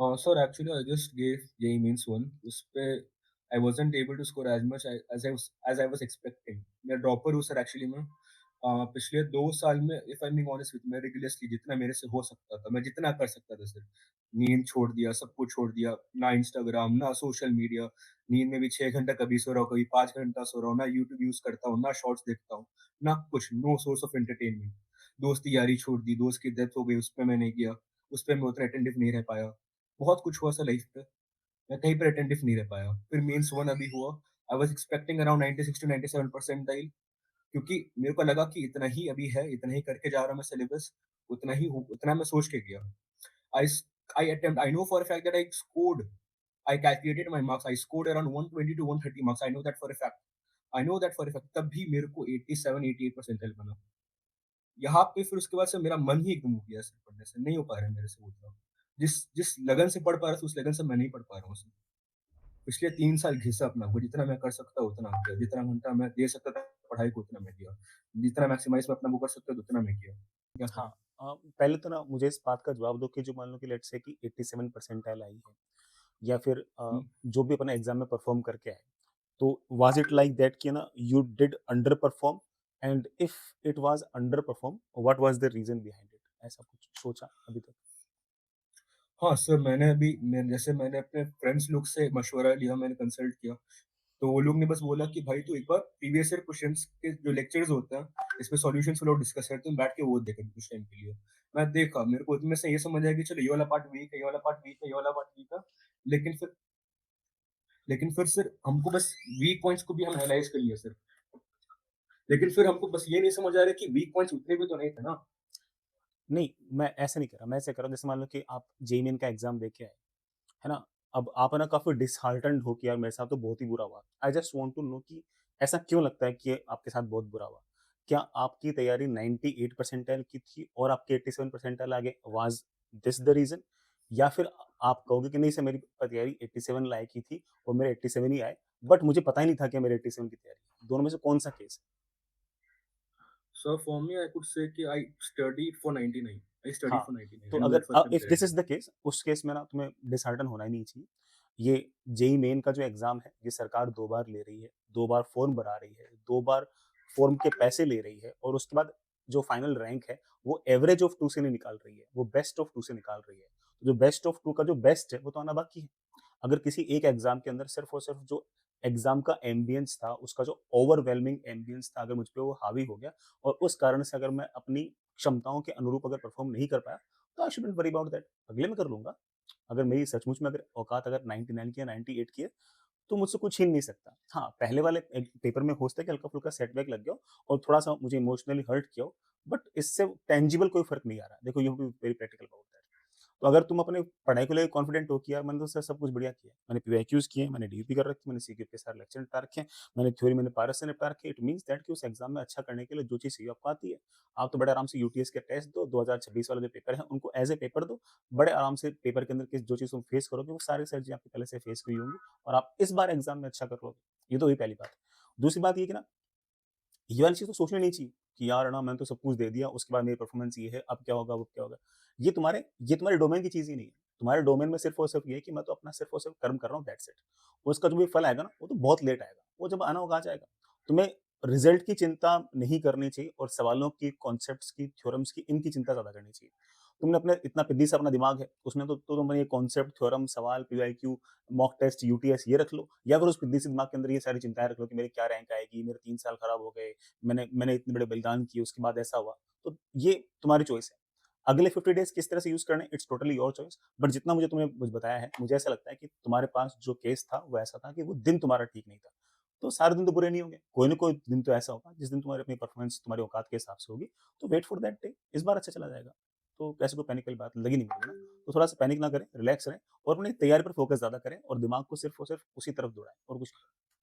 Sir, actually, I just gave JEE Mains 1. उसपे I wasn't able to score as much as I was expecting. मैं dropper हूँ sir actually मैं। पिछले 2 साल में if I am being honest with मैं religiously जितना मेरे से हो सकता था, मैं जितना कर सकता था सर। नींद छोड़ दिया, सब कुछ छोड़ दिया, ना इंस्टाग्राम, ना सोशल मीडिया। नींद में भी 6 घंटा कभी सो रहा हूँ, कभी 5 घंटा सो रहा हूँ, ना यूट्यूब यूज़ करता हूँ, ना शॉर्ट्स देखता हूँ, ना कुछ, नो सोर्स ऑफ एंटरटेनमेंट। दोस्ती यारी छोड़ दी, दोस्त की डेथ हो गई, उसपे मैं नहीं गया, उसपे मैं उतना अटेंटिव नहीं रह पाया। बहुत कुछ हुआ सर लाइफ पे, मैं कहीं पर अटेंटिव नहीं रह पाया। फिर मेंस 1 अभी हुआ, I was expecting around 96 to 97 percentile क्योंकि मेरे को लगा कि इतना ही अभी है, इतना ही करके जा रहा हूँ मैं सिलेबस, उतना मैं सोच के गया। I s I know for a fact that I calculated my marks, I scored around 120 to 130 marks, I know that for a fact. I know that for a fact तब भी मेरे को 87-88 परसेंटाइल बना। यहाँ पे फिर उसके बाद से मेरा मन ही एकदम उठ गया सर पढ़ने से, नहीं हो पा रहा है मेरे से उतना। जिस जिस लगन से पढ़ पा रहा था, उस लगन से मैं नहीं पढ़ पा रहा हूँ सर। पिछले 3 साल घिसा अपना को, जितना मैं कर सकता उतना किया, जितना घंटा मैं दे सकता था पढ़ाई को उतना मैं दिया, जितना मैक्सिमाइज़ मैं अपना वो कर सकता था उतना मैं किया। क्या हाँ, करें? पहले तो ना मुझे इस बात का जवाब दो कि जो मान लो कि लेट्स से कि 87 परसेंटाइल आई है या फिर हुँ। जो भी अपना एग्ज़ाम में परफ़ॉर्म करके आए, तो वाज़ इट लाइक दैट कि ना you did under perform and if it was under perform, what was the reason behind it? ऐसा कुछ सोचा अभी तक? हाँ, सर मैंने अपने फ्रेंड्स लोग से मशवरा लिया, मैंने कंसल्ट किया, तो वो लोग ने बस बोला कि भाई तू एक बार प्रीवियस ईयर क्वेश्चन्स के जो लेक्चर्स होते हैं, इसमें सॉल्यूशंस वो लोग डिस्कस करते हैं, बैठ के वो देखें कुछ टाइम के लिए। मैं देखा, मेरे को इनमें से ये समझ आया कि चलो ये वाला पार्ट वीक है, ये वाला पार्ट वीक है, ये वाला पार्ट वीक है, लेकिन फिर लेकिन फिर सर हमको बस वीक पॉइंट्स को भी हम एनालाइज़ कर लिया सर। लेकिन फिर हमको बस ये नहीं समझ आ रहा कि वीक पॉइंट्स उतने भी तो नहीं थे ना। नहीं, मैं ऐसे नहीं कर रहा, मैं ऐसे कर रहा हूँ जैसे मान लो कि आप जेईई मेन का एग्ज़ाम दे के आए, है ना? अब आप है ना काफ़ी डिसहार्टेंड हो कि यार मेरे साथ तो बहुत ही बुरा हुआ। I just want to know कि ऐसा क्यों लगता है कि आपके साथ बहुत बुरा हुआ? क्या आपकी तैयारी 98 परसेंटाइल की थी और आपके 87 परसेंटाइल आ गए? Was this the reason? या फिर आप कहोगे कि नहीं सर मेरी तैयारी 87 लायक की थी और मेरे 87 ही आए, बट मुझे पता ही नहीं था कि मेरे 87 की तैयारी है। दोनों में से कौन-सा केस है? So for me, I could say कि I studied for 99. I studied हाँ, for 99 तो and अगर that first time if this cleared it. Is the case, उस केस में ना तुम्हें डिसहार्टन होना ही नहीं चाहिए। ये जेईई मेन का जो एग्ज़ाम है, ये सरकार 2 बार ले रही है, 2 बार फॉर्म भरा रही है, 2 बार फॉर्म के पैसे ले रही है और उसके बाद जो फाइनल रैंक है, वो एवरेज ऑफ 2 से नहीं निकाल रही है, वो बेस्ट ऑफ 2 से निकाल रही है। तो जो बेस्ट ऑफ 2 का जो बेस्ट है, वो तो आना बाकी है। अगर किसी एक एग्ज़ाम के अंदर सिर्फ़ और सिर्फ़ जो एग्ज़ाम का एम्बियंस था, उसका जो ओवरवेलमिंग एम्बियंस था, अगर मुझ पे वो हावी हो गया और उस कारण से अगर मैं अपनी क्षमताओं के अनुरूप अगर परफ़ॉर्म नहीं कर पाया, तो आई शुडन्ट वरी अबाउट दैट। अगले में कर लूँगा। अगर मेरी सचमुच में अगर औकात अगर 99 की या 98 की है, तो मुझसे कुछ छीन नहीं सकता। हाँ, पहले वाले पेपर में हो सकता है कि हल्का-फुल्का सेटबैक लग गया हो और थोड़ा-सा मुझे इमोशनली हर्ट किया हो, बट इससे टेंजिबल कोई फ़र्क नहीं आ रहा। देखो, you have to be very practical about that. तो अगर तुम अपने पढ़ाई को लेके कॉन्फिडेंट हो कि यार मैंने तो सर सब कुछ बढ़िया किया है। मैंने पीवाईक्यूज़ किए हैं, मैंने डीयूपी कर रखी है, मैंने सीक्यू के सारे लेक्चर निपटा रखे हैं, मैंने थ्योरी मैंने पारस से निपटा रखी है। इट मीन्स दैट कि उस एग्ज़ाम में अच्छा करने के लिए जो चीज़ चाहिए आपको आती है। आप तो बड़े आराम से यूटीएस के टेस्ट दो, 2026 वाले जो पेपर हैं उनको एज़ ए पेपर दो। बड़े आराम से पेपर के अंदर के जो चीज़ तुम फेस करोगे वो सारी सारी चीज़ें आपकी पहले से फेस हुई होंगी और आप इस बार एग्ज़ाम में अच्छा कर लोगे। ये तो हुई पहली बात। दूसरी बात ये कि ना, ये वाली चीज़ तो सोचनी नहीं चाहिए कि यार ना मैंने तो सब कुछ दे दिया, उसके बाद मेरी परफ़ॉर्मेंस ये है, अब क्या होगा, अब क्या होगा? ये तुम्हारे डोमेन की चीज़ ही नहीं है। तुम्हारे डोमेन में सिर्फ़ और सिर्फ़ ये है कि मैं तो अपना सिर्फ़ और सिर्फ़ कर्म कर रहा हूँ, दैट्स इट। उसका जो भी फल आएगा ना, वो तो बहुत लेट आएगा। वो जब आना होगा आ जाएगा। तुम्हें रिज़ल्ट की चिंता नहीं करनी चाहिए और सवालों की, कॉन्सेप्ट्स की, थ्योरम्स की, इनकी चिंता ज़्यादा करनी चाहिए। तुमने अपने इतना पिद्दी सा अपना दिमाग है, उसमें तो तुम ये कॉन्सेप्ट, थ्योरम, सवाल, पीवाईक्यू, मॉक टेस्ट, यूटीएस ये रख लो या फिर उस पिद्दी से दिमाग के अंदर ये सारी चिंताएँ रख लो कि मेरी क्या रैंक आएगी, मेरे 3 साल खराब हो गए, मैंने इतने बड़े बलिदान किए, उसके बाद ऐसा हुआ। तो ये तुम्हारी चॉइस है। अगले 50 डेज़ किस तरह से यूज़ करने it's totally your choice. But जितना मुझे तुमने मुझे बताया है, मुझे ऐसा लगता है कि तुम्हारे पास जो केस था, वो ऐसा था कि वो दिन तुम्हारा ठीक नहीं था। तो सारे दिन तो बुरे नहीं होंगे। कोई ना कोई दिन तो ऐसा होगा जिस दिन तुम्हारी अपनी परफॉर्मेंस तुम्हारी औकात के हिसाब से होगी। तो वेट फॉर दैट डे। इस बार अच्छा चला जाएगा। तो ऐसे कोई पैनिक वाली बात लगी नहीं मुझे ना। तो थोड़ा-सा पैनिक ना करें, रिलैक्स रहें और अपनी तैयारी पर फोकस ज़्यादा करें और दिमाग को सिर्फ़ और सिर्फ़ उसी तरफ दौड़ाएँ और कुछ नहीं।